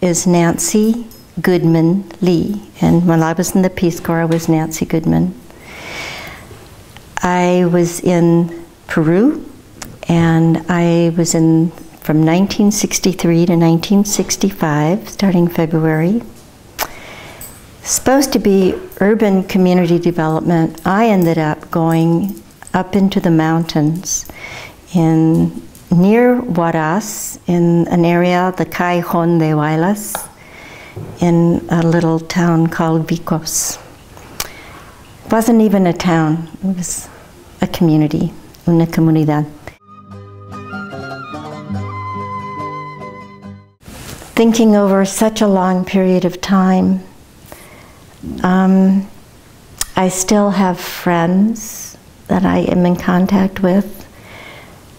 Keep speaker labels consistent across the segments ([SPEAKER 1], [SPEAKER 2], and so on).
[SPEAKER 1] is Nancy Goodman Lee, and when I was in the Peace Corps, I was Nancy Goodman. I was in Peru, and I was in from 1963 to 1965, starting February. Supposed to be urban community development, I ended up going up into the mountains near Huaraz, in an area, the Callejón de Huaylas, in a little town called Vicos. It wasn't even a town, it was a community, una comunidad. Thinking over such a long period of time, I still have friends that I am in contact with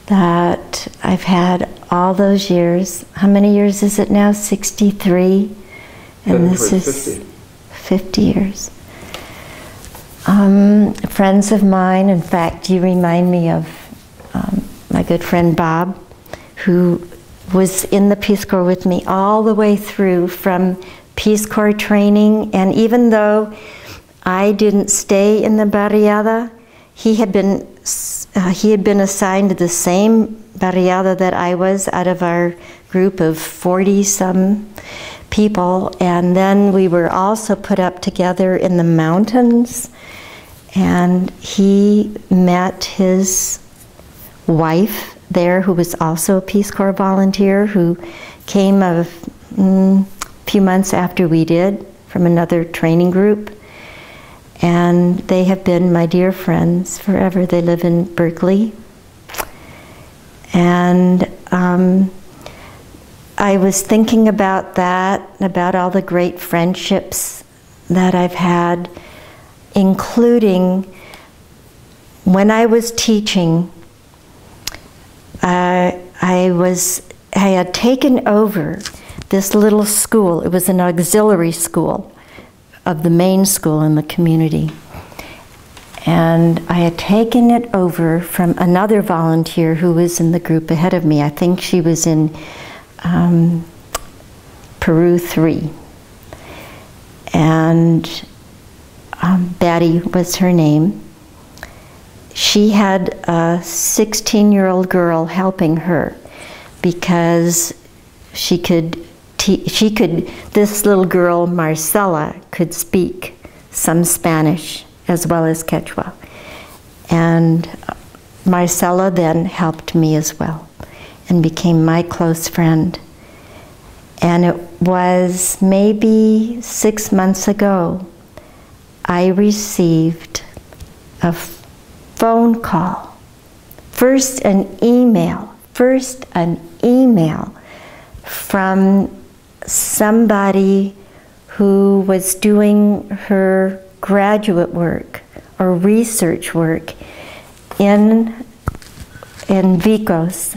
[SPEAKER 1] that I've had all those years. How many years is it now? 63? And this is 50 years. Friends of mine, in fact, you remind me of my good friend Bob, who was in the Peace Corps with me all the way through from Peace Corps training, and even though I didn't stay in the barriada, he had been assigned to the same barriada that I was out of our group of 40-some people, and then we were also put up together in the mountains, and he met his wife there, who was also a Peace Corps volunteer, who came a few months after we did from another training group. And they have been my dear friends forever. They live in Berkeley. And I was thinking about that, about all the great friendships that I've had, including when I was teaching. I had taken over this little school. It was an auxiliary school of the main school in the community. And I had taken it over from another volunteer who was in the group ahead of me. I think she was in Peru 3. And Betty was her name. She had a 16-year-old girl helping her because this little girl, Marcela, could speak some Spanish as well as Quechua. And Marcela then helped me as well and became my close friend. And it was maybe 6 months ago, I received a phone call, first an email from somebody who was doing her graduate work or research work in Vicos.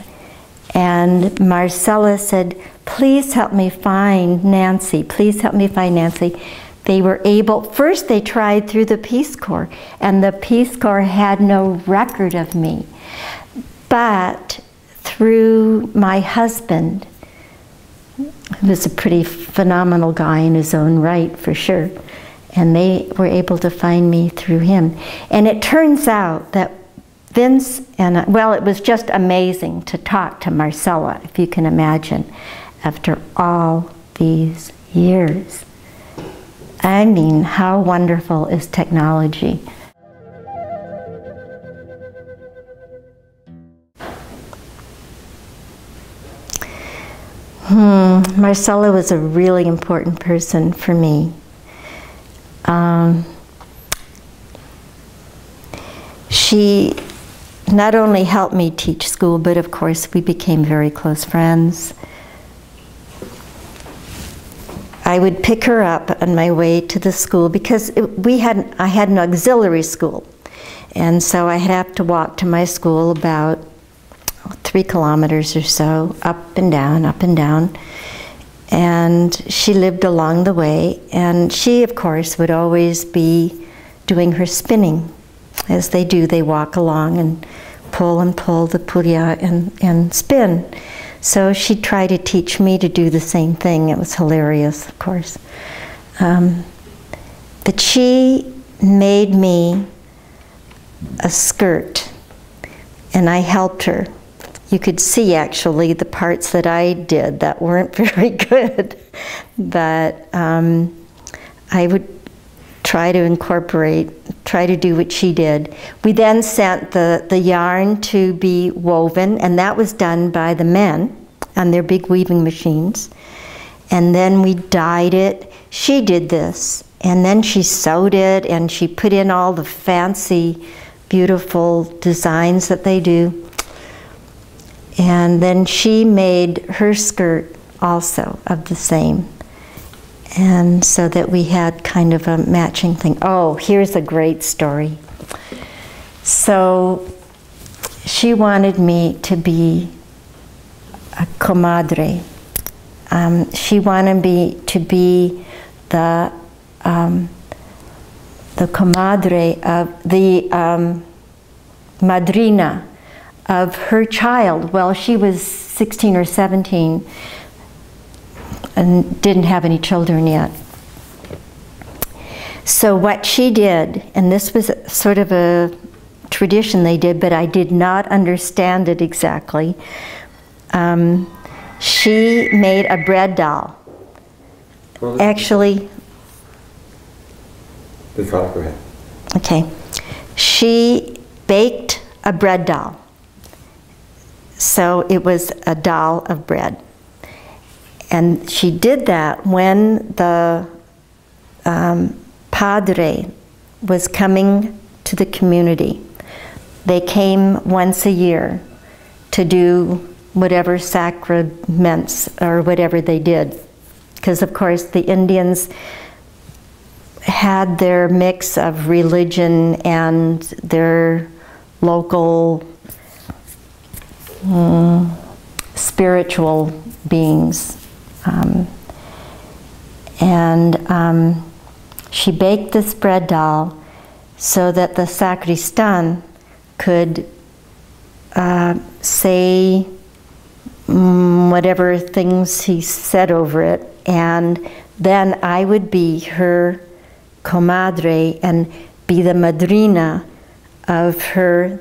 [SPEAKER 1] And Marcela said, please help me find Nancy, please help me find Nancy. They were able, first they tried through the Peace Corps, and the Peace Corps had no record of me. But through my husband, who was a pretty phenomenal guy in his own right, for sure, and they were able to find me through him. And it turns out that Vince and well, it was just amazing to talk to Marcela, if you can imagine, after all these years. I mean, how wonderful is technology? Marcela was a really important person for me. She not only helped me teach school, but of course we became very close friends. I would pick her up on my way to the school because I had an auxiliary school, and so I'd have to walk to my school about 3 kilometers or so, up and down, up and down. And she lived along the way, and she, of course, would always be doing her spinning. As they do, they walk along and pull the puria and spin. So she'd try to teach me to do the same thing. It was hilarious, of course. But she made me a skirt, and I helped her. You could see, actually, the parts that I did that weren't very good. But I would try to incorporate, try to do what she did. We then sent the yarn to be woven, and that was done by the men on their big weaving machines. And then we dyed it. She did this, and then she sewed it, and she put in all the fancy, beautiful designs that they do. And then she made her skirt also of the same. And so that we had kind of a matching thing. Oh, here's a great story. So she wanted me to be a comadre. She wanted me to be the comadre of the madrina of her child. Well, she was 16 or 17 and didn't have any children yet. So what she did, and this was sort of a tradition they did, but I did not understand it exactly. She made a bread doll.
[SPEAKER 2] Well,
[SPEAKER 1] actually,
[SPEAKER 2] go ahead.
[SPEAKER 1] Okay. She baked a bread doll. So it was a doll of bread. And she did that when the padre was coming to the community. They came once a year to do whatever sacraments or whatever they did. Because of course the Indians had their mix of religion and their local spiritual beings. She baked this bread doll so that the sacristan could say whatever things he said over it, and then I would be her comadre and be the madrina of her,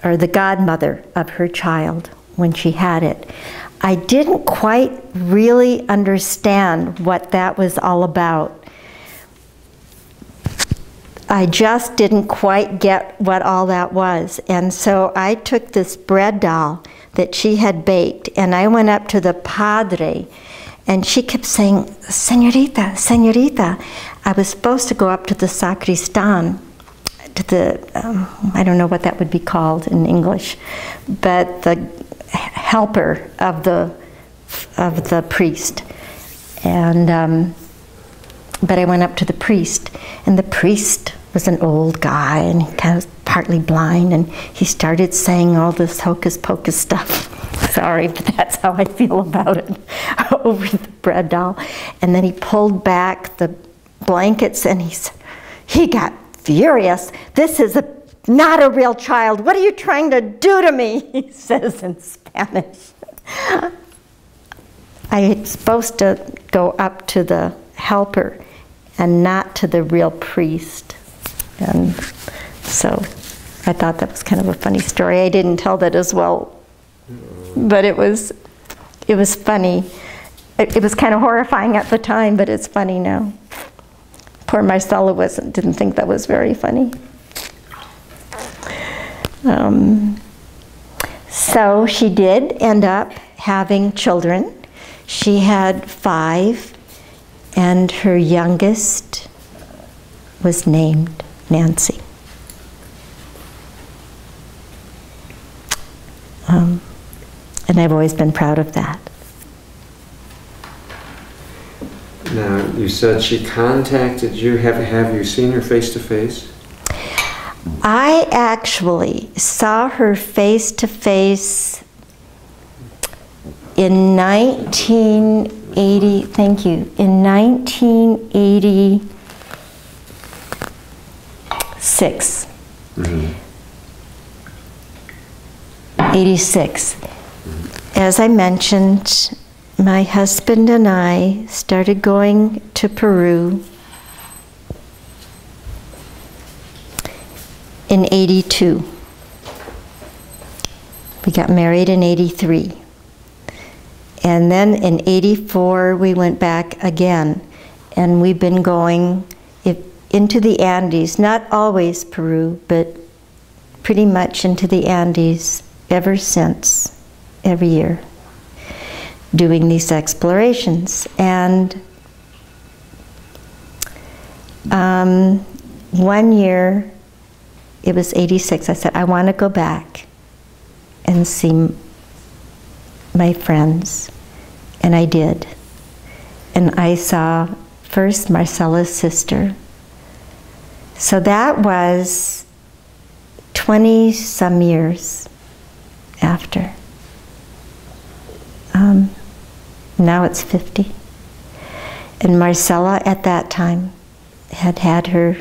[SPEAKER 1] or the godmother of her child when she had it. I didn't quite really understand what that was all about. I just didn't quite get what all that was. And so I took this bread doll that she had baked, and I went up to the padre, and she kept saying, "Señorita, señorita." I was supposed to go up to the sacristan, to the, I don't know what that would be called in English, but the helper of the priest. And but I went up to the priest, and the priest was an old guy, and he kind of partly blind, and he started saying all this hocus pocus stuff. Sorry, but that's how I feel about it, over the bread doll. And then he pulled back the blankets, and he got furious. "This is not a real child. What are you trying to do to me?" He says in Spanish. I was supposed to go up to the helper and not to the real priest. And so I thought that was kind of a funny story. I didn't tell that as well, but it was funny. It was kind of horrifying at the time, but it's funny now. Poor Marcella didn't think that was very funny. So she did end up having children. She had 5, and her youngest was named Nancy. And I've always been proud of that.
[SPEAKER 2] Now, you said she contacted you. Have you seen her face to face?
[SPEAKER 1] I actually saw her face to face in 1980, thank you, in 1986. Mm-hmm. 86. Mm-hmm. as I mentioned, my husband and I started going to Peru in '82. We got married in '83. And then in '84, we went back again. And we've been going into the Andes, not always Peru, but pretty much into the Andes ever since, every year, doing these explorations. And one year, it was '86, I said, I want to go back and see my friends. And I did. And I saw first Marcela's sister. So that was 20-some years after. Now it's 50. And Marcela at that time had had her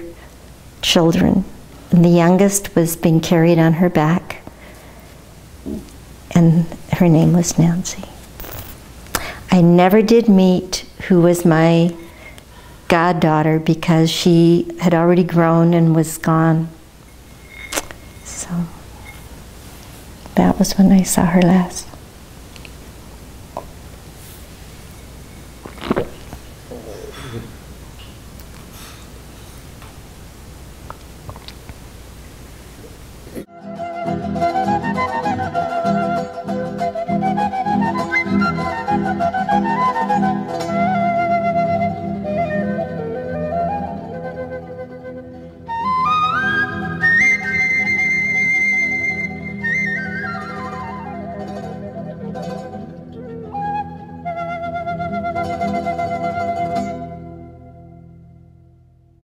[SPEAKER 1] children. And the youngest was being carried on her back. And her name was Nancy. I never did meet who was my goddaughter because she had already grown and was gone. So that was when I saw her last.